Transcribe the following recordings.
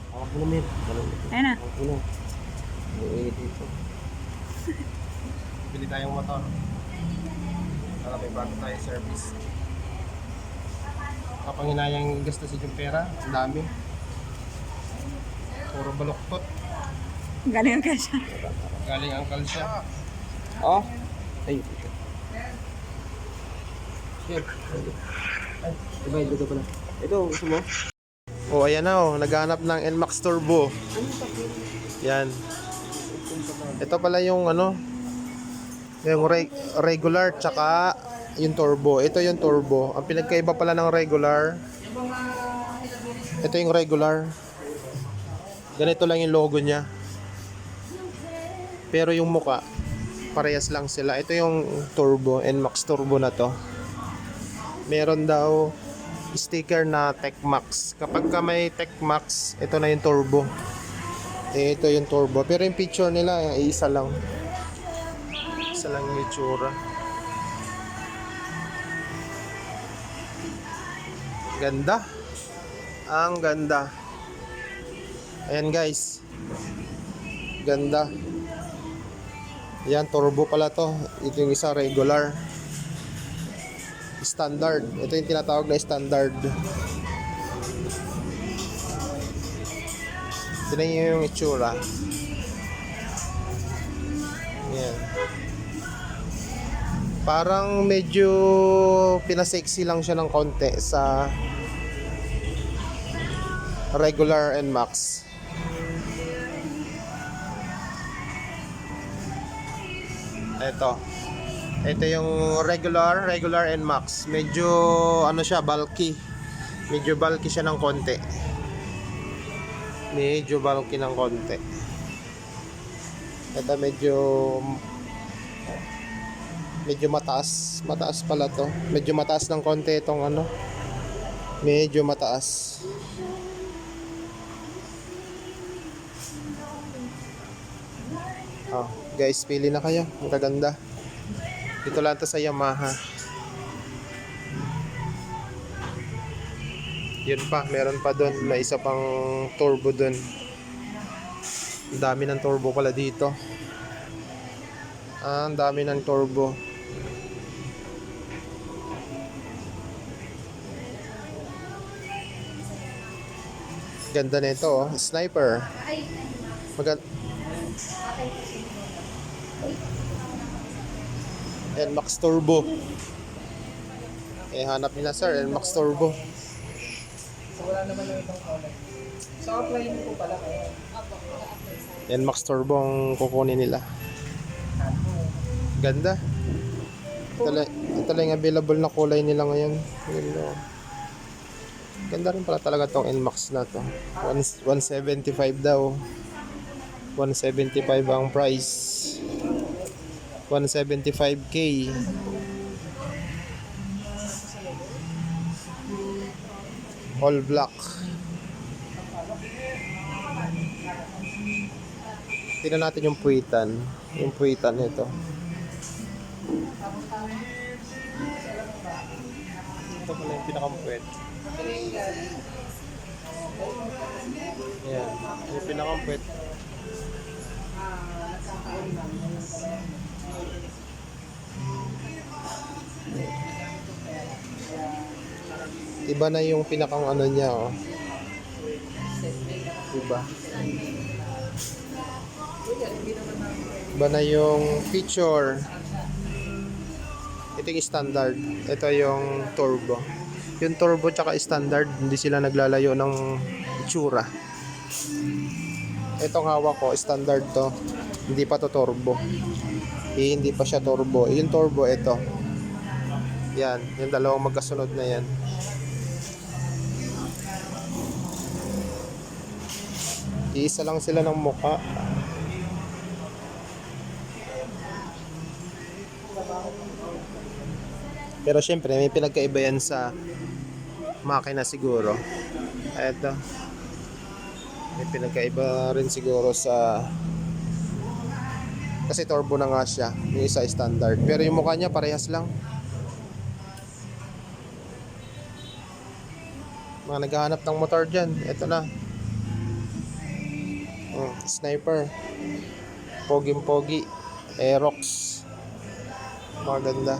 Ako po namin. Ayan na. Ako po na. Iinit dito. Bili tayong motor. Para may bago tayo service. Kapanginayang gastusin yung pera. Ang dami. Puro baluktot. Galing ka siya. Galing ang kalsya. Oh. Ay. Shit. Ay, diba, ito pala. Ito, gusto mo? Oh, ayan na oh. Naghanap ng NMAX Turbo. Yan. Ito pala yung ano, yung regular tsaka yung turbo. Ito yung turbo. Ang pinagkaiba pala ng regular, ito yung regular. Ganito lang yung logo niya. Pero yung muka, parehas lang sila. Ito yung turbo, NMAX Turbo na to. Meron daw sticker na TechMax. Kapag ka may TechMax, ito na yung turbo. Ito yung turbo. Pero yung picture nila, isa lang. Isa lang yung itsura. Ganda. Ang ganda. Ayan guys. Ganda. Yan, turbo pala to. Ito yung isa, regular. Standard. Ito yung tinatawag na standard. Tignan nyo yung itsura. Yan. Parang medyo pinasexy lang siya ng konti sa regular NMAX. Ito yung regular NMAX. Medyo ano siya, bulky. Medyo bulky siya ng konti. Medyo bulky ng konti. Ito medyo mataas. Mataas pala to. Medyo mataas ng konti itong ano. Medyo mataas. Oh, guys, pili na kayo. Ang kaganda. Dito lang to sa Yamaha. Yun pa, meron pa doon. May isa pang turbo doon. Ang dami ng turbo pala dito. Ang dami ng turbo. Ganda nito oh. Sniper. NMAX Turbo. Hanap nila sir, NMAX Turbo. So wala naman yung ibang color. So apply mo po pala kayo. NMAX Turbo ang kukunin nila. Ganda. Ito lang yung available na kulay nila ngayon. Ganda rin pala talaga tong NMAX na to. 175 daw. 175 ang price. 175k. All black. Tingnan natin yung puwitan. Yung puwitan nito. Ito pala yung pinakampwet. Ayan. Yung pinakampwet. Iba na yung pinakang ano niya oh. Iba. Iba na yung feature. Ito yung standard. Ito yung turbo. Yung turbo tsaka standard, hindi sila naglalayo ng itsura. Itong hawak ko, standard to. Hindi pa to turbo. Hindi pa siya turbo. Yung turbo, ito. Yan. Yung dalawang magkasunod na yan. Iisa lang sila ng mukha. Pero syempre may pinagkaiba yan sa makina siguro. Eto. May pinagkaiba rin siguro sa kasi turbo na nga siya. Yung isa standard. Pero yung mukha niya parehas lang. Mga naghahanap ng motor dyan. Eto na. Sniper. Poging-pogi. Aerox. Maganda.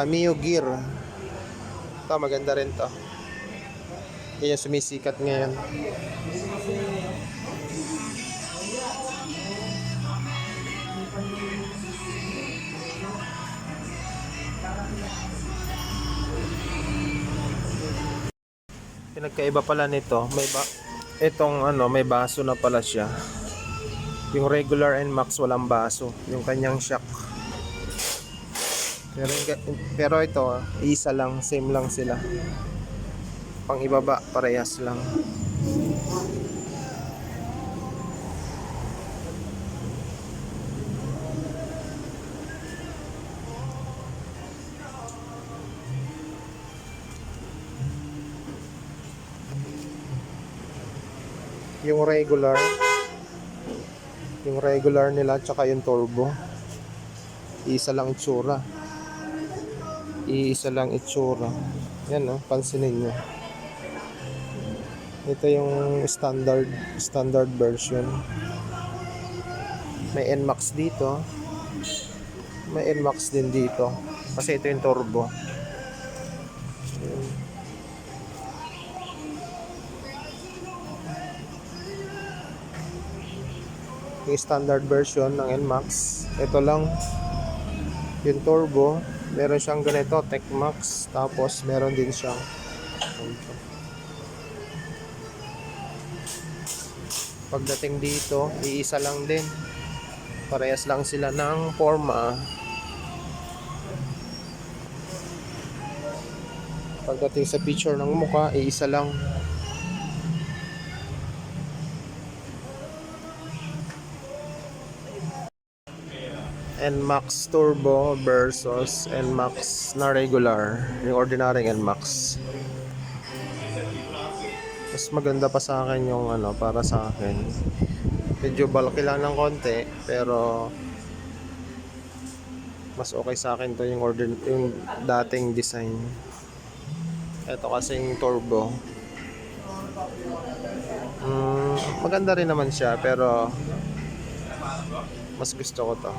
Mio Gear. Ito, maganda rin to. Yan yung sumisikat ngayon. Pinagkaiba pala nito, may baso na pala siya. Yung regular NMAX walang baso, yung kanyang shock. Pero ito, isa lang, same lang sila. Pang ibaba, parehas lang. Yung regular nila tsaka yung turbo, isa lang itsura. Yan, pansinin nyo. Ito yung standard version. May NMAX dito, may NMAX din dito kasi ito yung turbo. Yung standard version ng NMAX, ito lang yung turbo. Meron siyang ganito, TechMax, tapos meron din siyang pagdating dito, iisa lang din, parehas lang sila ng forma. Pagdating sa picture ng mukha, iisa lang. NMAX Turbo versus NMAX na regular, yung ordinary NMAX. Mas maganda pa sa akin yung para sa akin. Medyo bulky lang ng konti, pero mas okay sa akin to yung dating design. Ito kasing turbo. Maganda rin naman siya, pero mas gusto ko to.